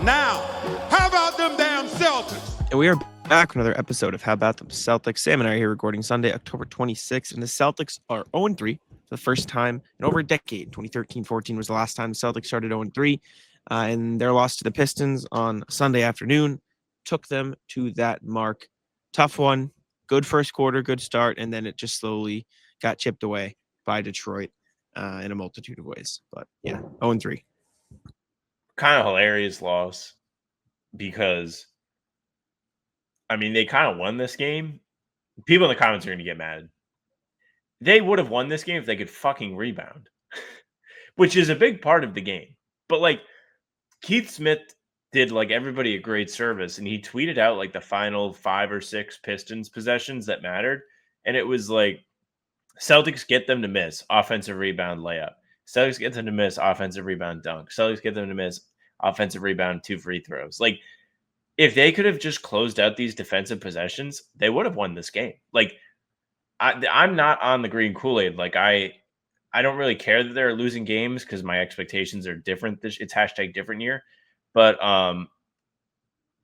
Now, how about them damn Celtics? And we are back with another episode of How About Them Celtics. Sam and I are here recording Sunday, October 26th, and the Celtics are 0-3 for the first time in over a decade. 2013-14 was the last time the Celtics started 0-3, and their loss to the Pistons on Sunday afternoon took them to that mark. Tough one, good first quarter, good start, and then it just slowly got chipped away by Detroit in a multitude of ways. But yeah, 0-3. Kind of hilarious loss because, I mean, they kind of won this game. People in the comments are going to get mad. They would have won this game if they could fucking rebound, which is a big part of the game. But, like, Keith Smith did, like, everybody a great service, and he tweeted out, like, the final 5 or 6 Pistons possessions that mattered, and it was, like, Celtics get them to miss offensive rebound layup. Celtics get them to miss offensive rebound dunk. Celtics get them to miss offensive rebound 2 free throws. Like, if they could have just closed out these defensive possessions, they would have won this game. Like, I'm not on the green Kool-Aid. Like, I don't really care that they're losing games because my expectations are different. It's hashtag different year. But,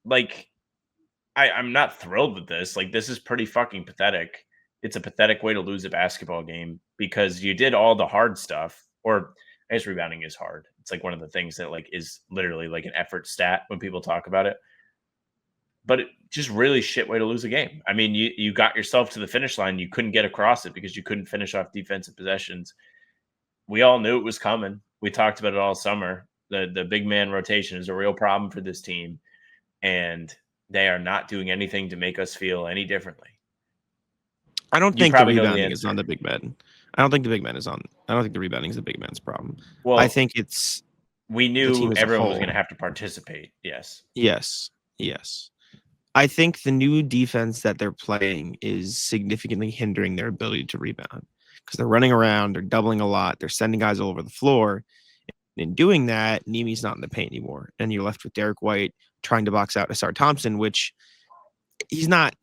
like, I'm not thrilled with this. Like, this is pretty fucking pathetic. It's a pathetic way to lose a basketball game because you did all the hard stuff. Or I guess rebounding is hard. It's like one of the things that, like, is literally like an effort stat when people talk about it. But it just really shit way to lose a game. I mean, you got yourself to the finish line. You couldn't get across it because you couldn't finish off defensive possessions. We all knew it was coming. We talked about it all summer. The big man rotation is a real problem for this team. And they are not doing anything to make us feel any differently. I don't think the rebounding is on the big man. I don't think the big man is on. I don't think the rebounding is the big man's problem. Well, I think it's. We knew everyone was going to have to participate. Yes. I think the new defense that they're playing is significantly hindering their ability to rebound because they're running around, they're doubling a lot, they're sending guys all over the floor. And in doing that, Nemi's not in the paint anymore. And you're left with Derek White trying to box out Asar Thompson, which he's not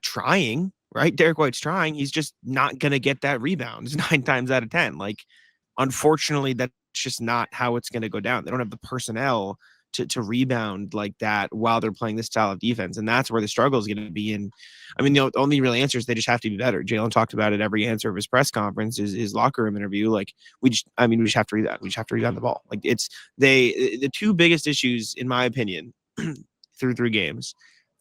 trying, right? Derek White's trying. He's just not going to get that rebound. It's 9 times out of 10. Like, unfortunately, that's just not how it's going to go down. They don't have the personnel to rebound like that while they're playing this style of defense. And that's where the struggle is going to be. And I mean, the only real answer is they just have to be better. Jalen talked about it every answer of his press conference, his locker room interview. Like, we just have to rebound. We just have to rebound the ball. Like, the two biggest issues, in my opinion, through 3 games,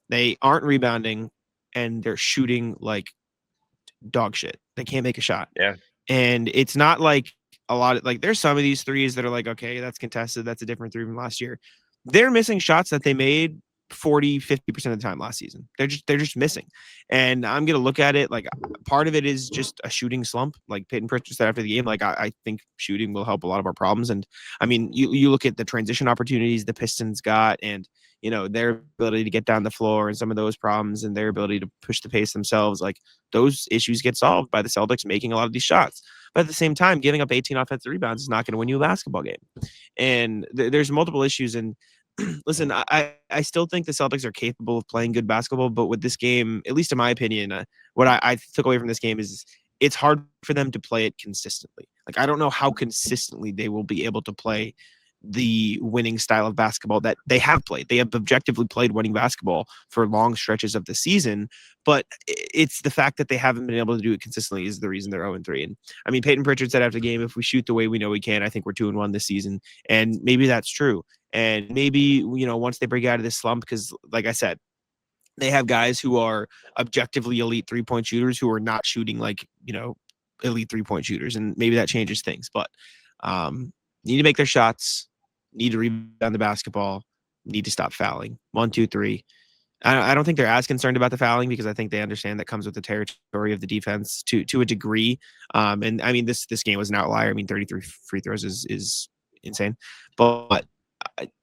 they aren't rebounding and they're shooting like dog shit. They can't make a shot. Yeah. And it's not like a lot of, like, there's some of these threes that are like, okay, that's contested. That's a different 3 from last year. They're missing shots that they made 40-50% of the time last season. They're just missing. And I'm going to look at it like part of it is just a shooting slump. Like Peyton Pritchard said after the game, like, I think shooting will help a lot of our problems. And I mean, you look at the transition opportunities the Pistons got and, you know, their ability to get down the floor and some of those problems and their ability to push the pace themselves, like, those issues get solved by the Celtics making a lot of these shots. But at the same time, giving up 18 offensive rebounds is not going to win you a basketball game. And there's multiple issues. And listen, I still think the Celtics are capable of playing good basketball, but with this game, at least in my opinion, what I took away from this game is it's hard for them to play it consistently. Like, I don't know how consistently they will be able to play the winning style of basketball that they have played. They have objectively played winning basketball for long stretches of the season, but it's the fact that they haven't been able to do it consistently is the reason they're 0-3. And I mean, Peyton Pritchard said after the game, if we shoot the way we know we can, I think we're 2-1 this season. And maybe that's true. And maybe, you know, once they break out of this slump, because like I said, they have guys who are objectively elite 3-point shooters who are not shooting like, you know, elite 3-point shooters. And maybe that changes things, but need to make their shots, need to rebound the basketball, need to stop fouling. 1, 2, 3. I don't think they're as concerned about the fouling because I think they understand that comes with the territory of the defense to a degree. And I mean, this game was an outlier. I mean, 33 free throws is insane, but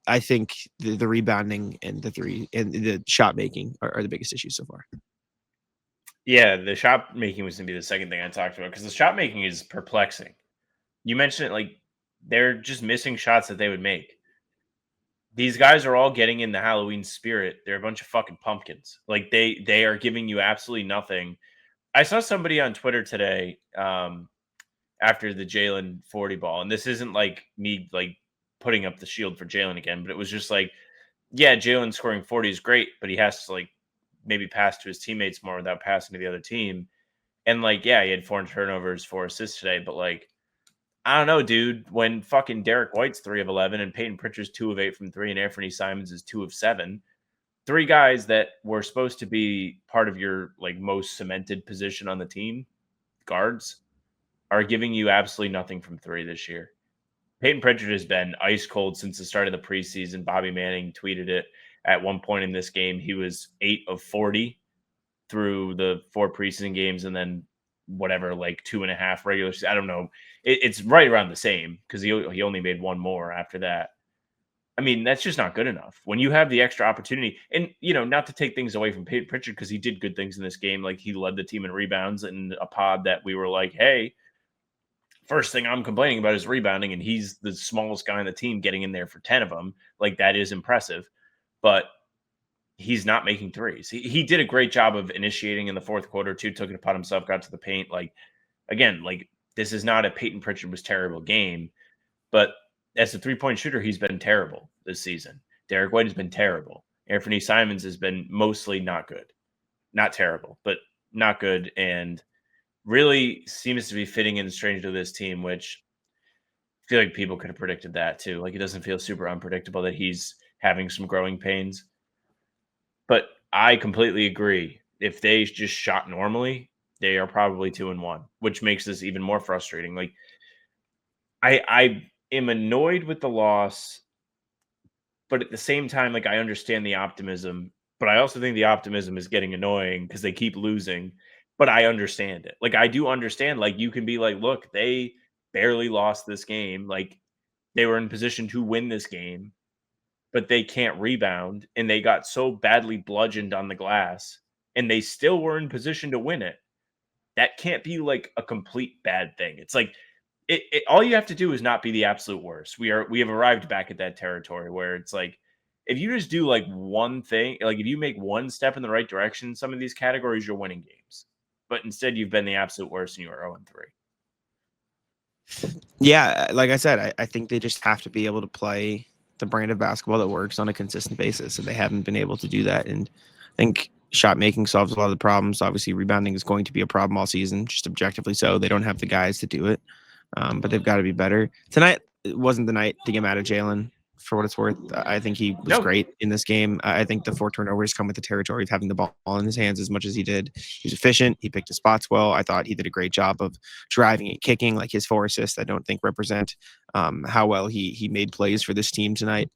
I think the rebounding and the 3 and the shot making are the biggest issues so far. Yeah, the shot making was going to be the second thing I talked about because the shot making is perplexing. You mentioned it, like, they're just missing shots that they would make. These guys are all getting in the Halloween spirit. They're a bunch of fucking pumpkins. Like, they are giving you absolutely nothing. I saw somebody on Twitter today after the Jalen 40 ball, and this isn't like me like putting up the shield for Jalen again, but it was just like yeah, Jalen scoring 40 is great, but he has to like maybe pass to his teammates more without passing to the other team. And like, yeah, he had 4 turnovers, 4 assists today, but like, I don't know, dude. When fucking Derek White's 3 of 11 and Peyton Pritchard's 2 of 8 from 3 and Anthony Simons is 2 of 7, 3 guys that were supposed to be part of your like most cemented position on the team, guards, are giving you absolutely nothing from 3 this year. Peyton Pritchard has been ice cold since the start of the preseason. Bobby Manning tweeted it at one point in this game. He was 8 of 40 through the 4 preseason games and then whatever, like 2.5 regular season. I don't know. It's right around the same because he only made 1 more after that. I mean, that's just not good enough. When you have the extra opportunity, and, not to take things away from Peyton Pritchard because he did good things in this game. Like, he led the team in rebounds in a pod that we were like, hey, first thing I'm complaining about is rebounding, and he's the smallest guy on the team getting in there for 10 of them. Like, that is impressive. But he's not making threes. He did a great job of initiating in the fourth quarter, too, took it upon himself, got to the paint. Like, again, like, this is not a Peyton Pritchard was terrible game, but as a three-point shooter, he's been terrible this season. Derek White has been terrible. Anthony Simons has been mostly not good. Not terrible, but not good, and really seems to be fitting in strange to this team, which I feel like people could have predicted that too. Like, it doesn't feel super unpredictable that he's having some growing pains. But I completely agree. If they just shot normally, they are probably 2-1, which makes this even more frustrating. Like, I am annoyed with the loss, but at the same time, like, I understand the optimism, but I also think the optimism is getting annoying because they keep losing. But I understand it. Like, I do understand. Like, you can be like, look, they barely lost this game. Like, they were in position to win this game, but they can't rebound, and they got so badly bludgeoned on the glass, and they still were in position to win it. That can't be like a complete bad thing. It's like all you have to do is not be the absolute worst. We have arrived back at that territory where it's like, if you just do like one thing, like if you make one step in the right direction in some of these categories, you're winning games. But instead, you've been the absolute worst, and you are 0-3. Yeah, like I said, I think they just have to be able to play the brand of basketball that works on a consistent basis, and they haven't been able to do that. And I think shot making solves a lot of the problems. Obviously, rebounding is going to be a problem all season, just objectively so. They don't have the guys to do it, but they've got to be better. Tonight wasn't the night to get mad at Jalen, for what it's worth. I think he was great in this game. I think the 4 turnovers come with the territory of having the ball in his hands as much as he did. He was efficient. He picked his spots well. I thought he did a great job of driving and kicking. Like, his 4 assists, I don't think represent how well he made plays for this team tonight.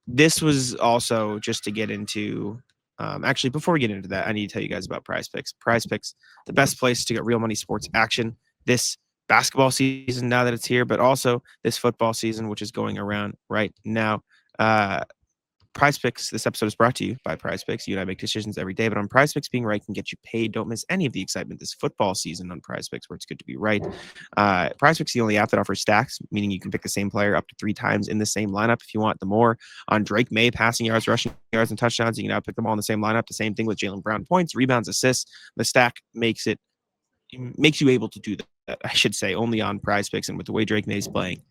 This was also just to get into actually, before we get into that, I need to tell you guys about Prize Picks. Prize Picks, the best place to get real money sports action this basketball season now that it's here, but also this football season, which is going around right now. Prize Picks, this episode is brought to you by Prize Picks. You and I make decisions every day, but on Prize Picks, being right can get you paid. Don't miss any of the excitement this football season on Prize Picks, where it's good to be right. Prize Picks is the only app that offers stacks, meaning you can pick the same player up to 3 times in the same lineup if you want. The more on Drake May passing yards, rushing yards, and touchdowns, you can now pick them all in the same lineup. The same thing with Jaylen Brown points, rebounds, assists. The stack makes you able to do that, I should say, only on Prize Picks, and with the way Drake May is playing,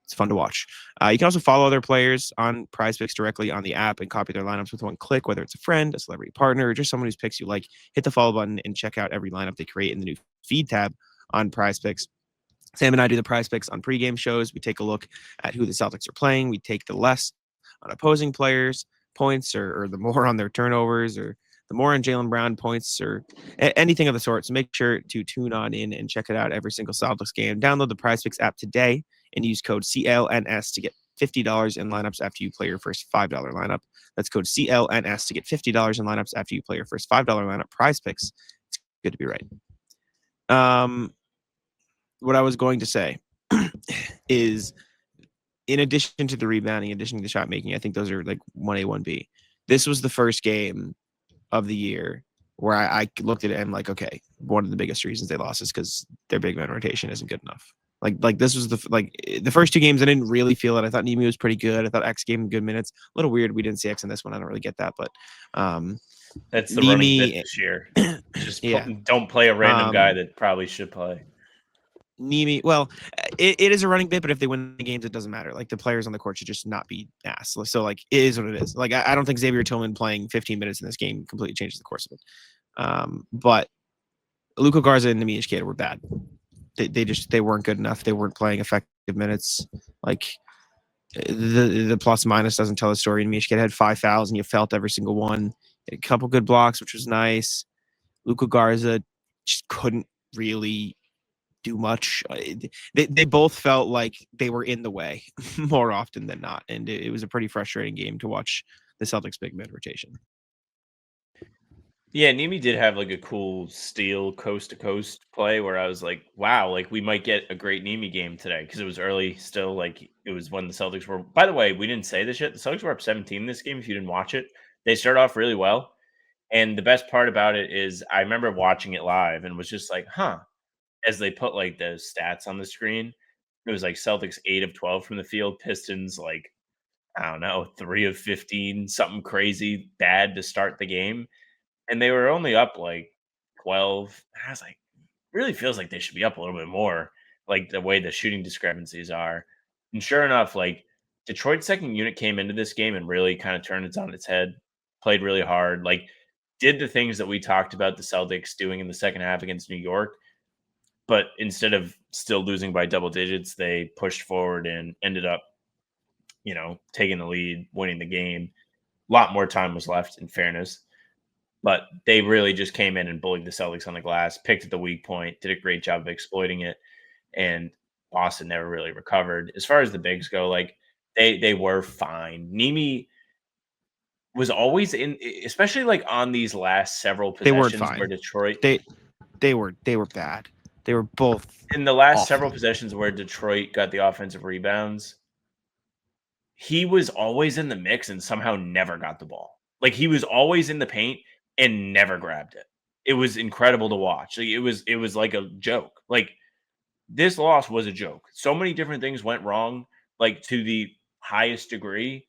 it's fun to watch. You can also follow other players on Prize Picks directly on the app and copy their lineups with one click, whether it's a friend, a celebrity partner, or just someone whose picks you like. Hit the follow button and check out every lineup they create in the new feed tab on Prize Picks. Sam and I do the Prize Picks on pregame shows. We take a look at who the Celtics are playing. We take the less on opposing players' points, or the more on their turnovers, or the more on Jaylen Brown points, or anything of the sort. So make sure to tune on in and check it out every single Celtics game. Download the Prize Picks app today and use code CLNS to get $50 in lineups after you play your first $5 lineup. That's code CLNS to get $50 in lineups after you play your first $5 lineup. Prize Picks. It's good to be right. What I was going to say is, in addition to the rebounding, in addition to the shot making, I think those are like 1A, 1B. This was the first game of the year where I looked at it and I'm like, okay, one of the biggest reasons they lost is because their big man rotation isn't good enough. Like this was the first 2 games I didn't really feel it. I thought Nemi was pretty good. I thought X gave him good minutes. A little weird we didn't see X in this one. I don't really get that, but that's the running bit this year. Just don't play a random guy that probably should play. Nemi, well, it is a running bit, but if they win the games, it doesn't matter. Like the players on the court should just not be ass. So like it is what it is. Like I don't think Xavier Tillman playing 15 minutes in this game completely changes the course of it. But Luka Garza and Nemi Ishiketa were bad. They weren't good enough. They weren't playing effective minutes. Like the plus minus doesn't tell the story. And Ishiketa had 5 fouls, and you felt every single one. A couple good blocks, which was nice. Luka Garza just couldn't really do much. They both felt like they were in the way more often than not, and it was a pretty frustrating game to watch the Celtics big mid rotation. Yeah, Nemi did have like a cool steal coast to coast play where I was like, wow, like we might get a great Nemi game today because it was early still. Like it was when the Celtics were, by the way, we didn't say this yet. The Celtics were up 17 this game. If you didn't watch it, they started off really well. And the best part about it is I remember watching it live and was just like, huh, as they put like the stats on the screen, it was like Celtics 8 of 12 from the field, Pistons like, I don't know, 3 of 15, something crazy bad to start the game. And they were only up like 12. I was like, really feels like they should be up a little bit more, like the way the shooting discrepancies are. And sure enough, like Detroit's second unit came into this game and really kind of turned it on its head, played really hard, like did the things that we talked about the Celtics doing in the second half against New York. But instead of still losing by double digits, they pushed forward and ended up, taking the lead, winning the game. A lot more time was left, in fairness. But they really just came in and bullied the Celtics on the glass, picked at the weak point, did a great job of exploiting it, and Boston never really recovered. As far as the bigs go, like they were fine. Nemi was always in, especially like on these last several They weren't possessions fine. where Detroit They were bad. They were both in the last awful. several possessions where Detroit got the offensive rebounds. He was always in the mix and somehow never got the ball. Like he was always in the paint and never grabbed it. It was incredible to watch. Like, it was like a joke. Like this loss was a joke. So many different things went wrong, like to the highest degree.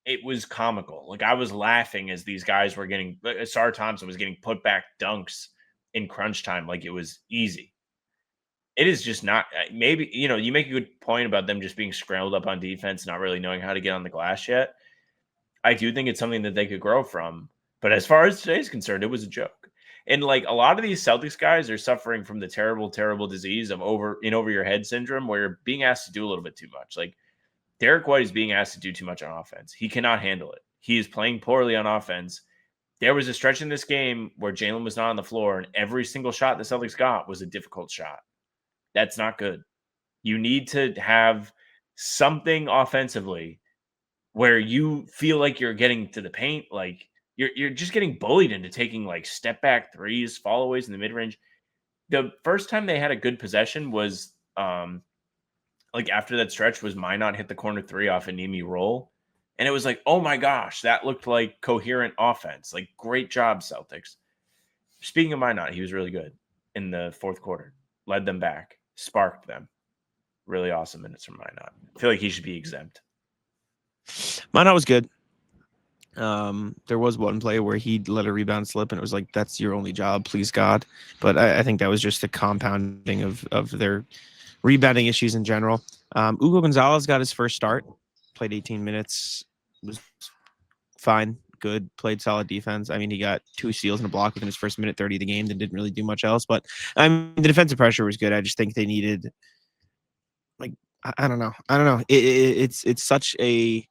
It was comical. Like I was laughing as these guys were getting Sar Thompson was getting put back dunks in crunch time like it was easy. It is just not maybe, you make a good point about them just being scrambled up on defense, not really knowing how to get on the glass yet. I do think it's something that they could grow from. But as far as today's concerned, it was a joke. And like a lot of these Celtics guys are suffering from the terrible, terrible disease of over your head syndrome where you're being asked to do a little bit too much. Like Derek White is being asked to do too much on offense. He cannot handle it. He is playing poorly on offense. There was a stretch in this game where Jalen was not on the floor, and every single shot the Celtics got was a difficult shot. That's not good. You need to have something offensively where you feel like you're getting to the paint, like you're just getting bullied into taking like step back threes, followaways in the mid range. The first time they had a good possession was like after that stretch was Minot hit the corner three off a Nemi roll. And it was like, oh my gosh, that looked like coherent offense. Like, great job, Celtics. Speaking of Minot, he was really good in the fourth quarter. Led them back, sparked them. Really awesome minutes from Minot. I feel like he should be exempt. Minot was good. There was one play where he let a rebound slip, and it was like, that's your only job, please God. But I think that was just the compounding of their rebounding issues in general. Hugo Gonzalez got his first start, played 18 minutes, was fine, good, played solid defense. I mean, he got 2 steals and a block within his first minute 30 of the game, then didn't really do much else. But I mean, the defensive pressure was good. I just think they needed, like, I don't know. It's such a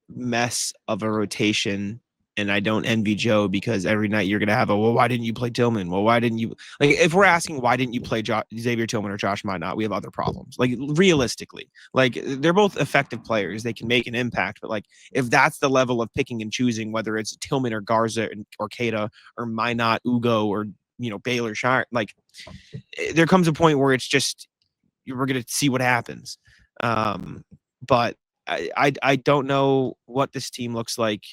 mess of a rotation, and I don't envy Joe because every night you're gonna have well, why didn't you play Tillman? Well, why didn't you, like, if we're asking why didn't you play Xavier Tillman or Josh Minot, we have other problems. Like, realistically, like, they're both effective players, they can make an impact, but like, if that's the level of picking and choosing whether it's Tillman or Garza or Keita or Minot, Ugo, or Baylor Shire, like, there comes a point where it's just we're gonna see what happens. But I don't know what this team looks like.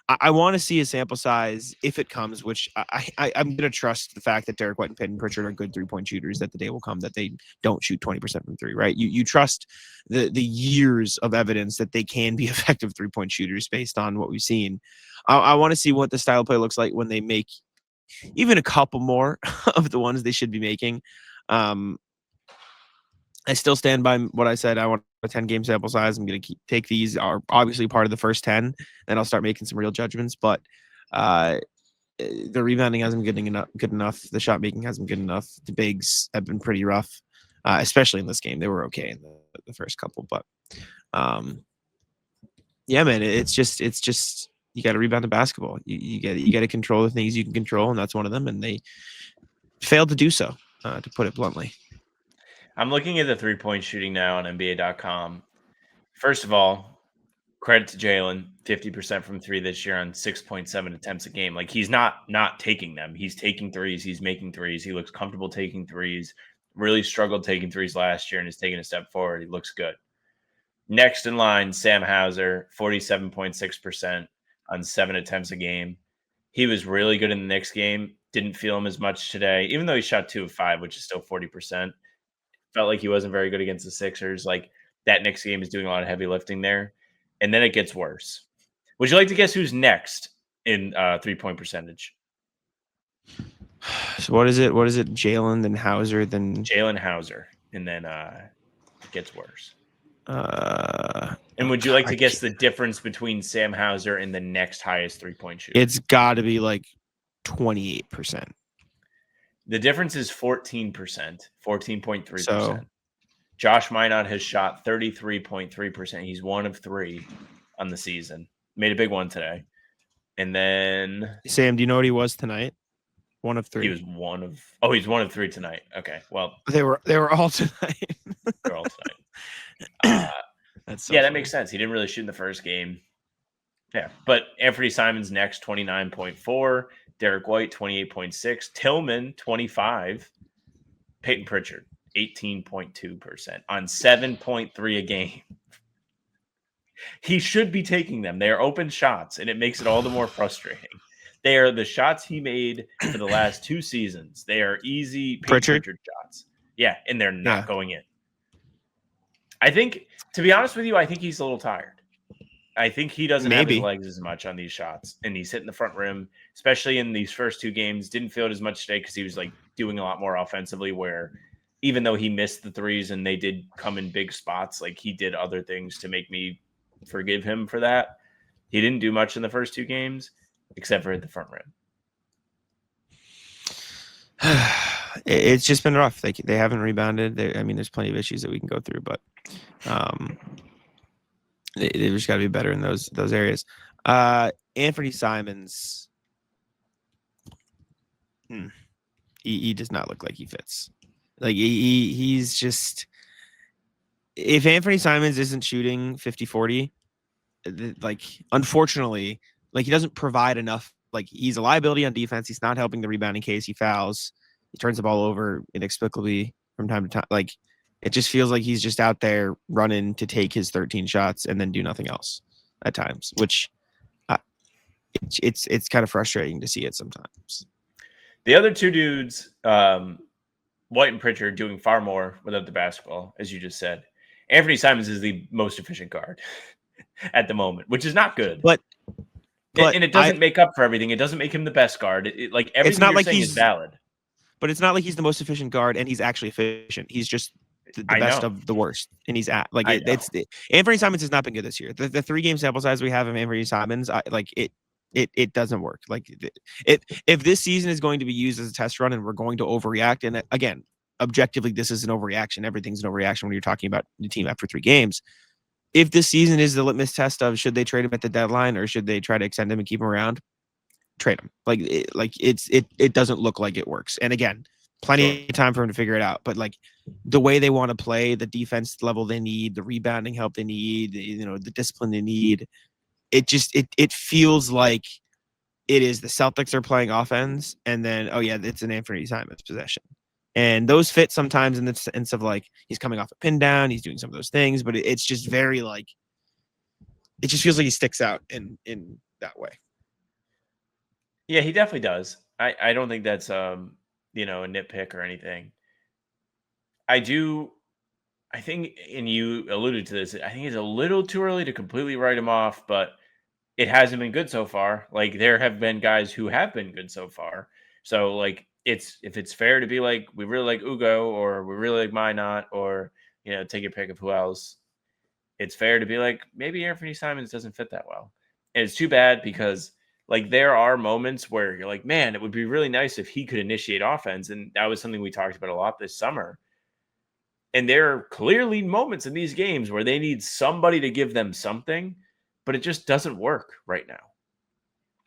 I want to see a sample size if it comes, which I'm going to trust the fact that Derek White and Peyton Pritchard are good 3-point shooters, that the day will come that they don't shoot 20% from three, right? You trust the years of evidence that they can be effective 3-point shooters based on what we've seen. I want to see what the style of play looks like when they make even a couple more of the ones they should be making. I still stand by what I said. I want a 10-game sample size. I'm going to take these are obviously part of the first 10, and I'll start making some real judgments. But the rebounding hasn't been good enough. The shot making hasn't been good enough. The bigs have been pretty rough, especially in this game. They were okay in the first couple, but yeah, man, it's just you got to rebound the basketball. You got to control the things you can control, and that's one of them. And they failed to do so, to put it bluntly. I'm looking at the 3-point shooting now on NBA.com. First of all, credit to Jalen, 50% from 3 this year on 6.7 attempts a game. Like, he's not taking them. He's taking threes. He's making threes. He looks comfortable taking threes. Really struggled taking threes last year and is taking a step forward. He looks good. Next in line, Sam Hauser, 47.6% on 7 attempts a game. He was really good in the Knicks game. Didn't feel him as much today, even though he shot 2 of 5, which is still 40%. Felt like he wasn't very good against the Sixers. Like, that Knicks game is doing a lot of heavy lifting there. And then it gets worse. Would you like to guess who's next in 3-point percentage? So what is it? What is it? Jalen, then Hauser, then Jalen Hauser, and then it gets worse. And would you like to guess the difference between Sam Hauser and the next highest 3-point shooter? It's got to be like 28%. The difference is 14%, 14.3%. So Josh Minot has shot 33.3%. He's 1 of 3 on the season. Made a big one today. And then Sam, do you know what he was tonight? 1 of 3. He was 1 of he's 1 of 3 tonight. Okay. Well, they were all tonight. They're all tonight. That's so yeah, funny. that makes sense. He didn't really shoot in the first game. Yeah. But Anthony Simons next, 29.4. Derek White, 28.6. Tillman, 25. Peyton Pritchard, 18.2% on 7.3 a game. He should be taking them. They are open shots, and it makes it all the more frustrating. They are the shots he made for the last 2 seasons. They are easy Pritchard shots. Yeah, and they're not going in. I think, to be honest with you, I think he's a little tired. I think he doesn't have his legs as much on these shots, and he's hitting the front rim, especially in these first 2 games. Didn't feel it as much today because he was like doing a lot more offensively, where even though he missed the threes and they did come in big spots, like he did other things to make me forgive him for that. He didn't do much in the first 2 games except for at the front rim. It's just been rough. They haven't rebounded. There's plenty of issues that we can go through, but they've just got to be better in those areas. Anthony Simons, he does not look like he fits. Like he's just, if Anthony Simons isn't shooting 50-40, like unfortunately, like he doesn't provide enough. Like he's a liability on defense. He's not helping the rebounding case. He fouls. He turns the ball over inexplicably from time to time. Like it just feels like he's just out there running to take his 13 shots and then do nothing else at times, which it's kind of frustrating to see it sometimes. The other 2 dudes, White and Pritchard, doing far more without the basketball, as you just said. Anthony Simons is the most efficient guard at the moment, which is not good. But and it doesn't make up for everything. It doesn't make him the best guard. Like everything it's not you're like saying is valid. But it's not like he's the most efficient guard and he's actually efficient. He's just the best of the worst. And he's Anthony Simons has not been good this year. The 3-game sample size we have of Anthony Simons, it doesn't work. Like if this season is going to be used as a test run and we're going to overreact, and again, objectively, this is an overreaction. Everything's an overreaction when you're talking about the team after 3 games. If this season is the litmus test of should they trade him at the deadline or should they try to extend him and keep him around, trade him. It doesn't look like it works. And again, plenty of time for him to figure it out. But like the way they want to play, the defense level they need, the rebounding help they need, the discipline they need, it feels like it is the Celtics are playing offense, and then it's an Anthony Simons possession. And those fit sometimes in the sense of like he's coming off a pin down, he's doing some of those things, but it's just very like it just feels like he sticks out in that way. Yeah, he definitely does. I don't think that's a nitpick or anything. I think, and you alluded to this, I think it's a little too early to completely write him off, but it hasn't been good so far. Like there have been guys who have been good so far. So like if it's fair to be like, we really like Ugo or we really like Minot or, take your pick of who else. It's fair to be like, maybe Anthony Simons doesn't fit that well. And it's too bad because like there are moments where you're like, man, it would be really nice if he could initiate offense. And that was something we talked about a lot this summer. And there are clearly moments in these games where they need somebody to give them something, but it just doesn't work right now.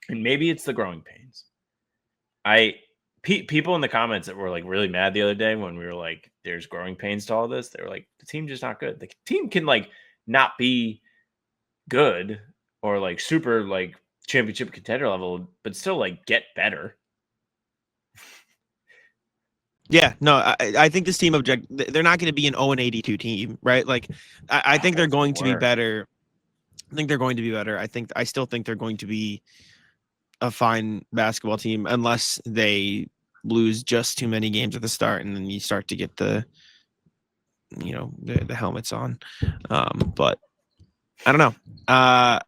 And maybe it's the growing pains. People in the comments that were like really mad the other day when we were like, there's growing pains to all this. They were like, the team's just not good. The team can like not be good or like super like championship contender level, but still like get better. Yeah, no, I think this team they're not going to be an 0-82 team, right? Like, I think they're going to be better. I think they're going to be better. I still think they're going to be a fine basketball team unless they lose just too many games at the start and then you start to get the helmets on. But I don't know. I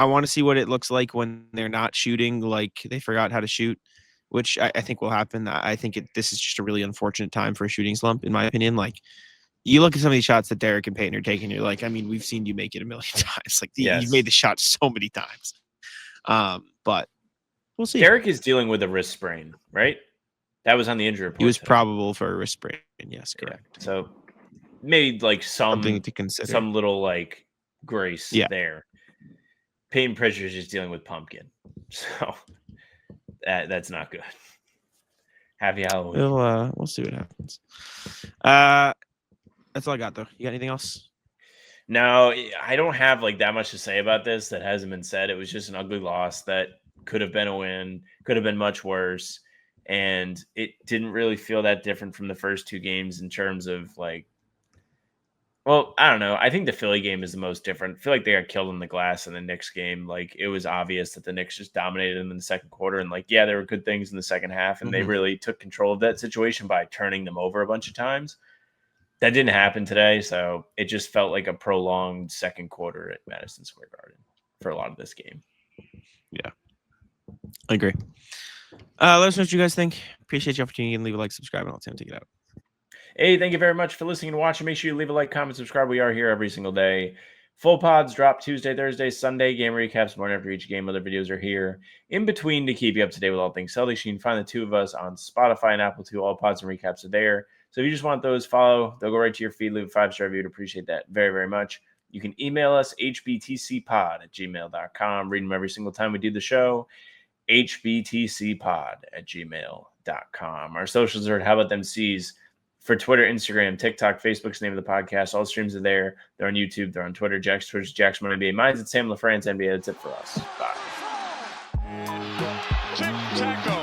want to see what it looks like when they're not shooting like they forgot how to shoot, which I think will happen. I think this is just a really unfortunate time for a shooting slump, in my opinion. Like, you look at some of these shots that Derek and Peyton are taking, you're like, I mean, we've seen you make it a million times. Like, you've made the shot so many times. But we'll see. Derek is dealing with a wrist sprain, right? That was on the injury report. He was probable for a wrist sprain. Yes, correct. Yeah. So maybe like something to consider. Some little like grace there. Peyton Pritchard is just dealing with pumpkin. So that's not good. Happy Halloween. We'll see what happens. That's all I got, though. You got anything else? No, I don't have like that much to say about this that hasn't been said. It was just an ugly loss that could have been a win, could have been much worse. And it didn't really feel that different from the first two games in terms of like, well, I don't know. I think the Philly game is the most different. I feel like they got killed in the glass in the Knicks game. Like, it was obvious that the Knicks just dominated them in the second quarter. And like, yeah, there were good things in the second half. And they really took control of that situation by turning them over a bunch of times. That didn't happen today. So it just felt like a prolonged second quarter at Madison Square Garden for a lot of this game. Yeah, I agree. Let us know what you guys think. Appreciate your opportunity and leave a like, subscribe, and I'll take it out. Hey, thank you very much for listening and watching. Make sure you leave a like, comment, subscribe. We are here every single day. Full pods drop Tuesday, Thursday, Sunday. Game recaps morning after each game. Other videos are here in between to keep you up to date with all things Celtics. You can find the two of us on Spotify and Apple too. All pods and recaps are there. So if you just want those, follow. They'll go right to your feed. Leave a 5-star review. I'd appreciate that very, very much. You can email us, hbtcpod@gmail.com. Read them every single time we do the show. hbtcpod@gmail.com. Our socials are at How About Them C's for Twitter, Instagram, TikTok, Facebook's the name of the podcast. All streams are there. They're on YouTube. They're on Twitter. Jack's Twitch, Jack's Money NBA. Mine's at Sam LaFrance NBA. That's it for us. Bye. Tic-tac-toe.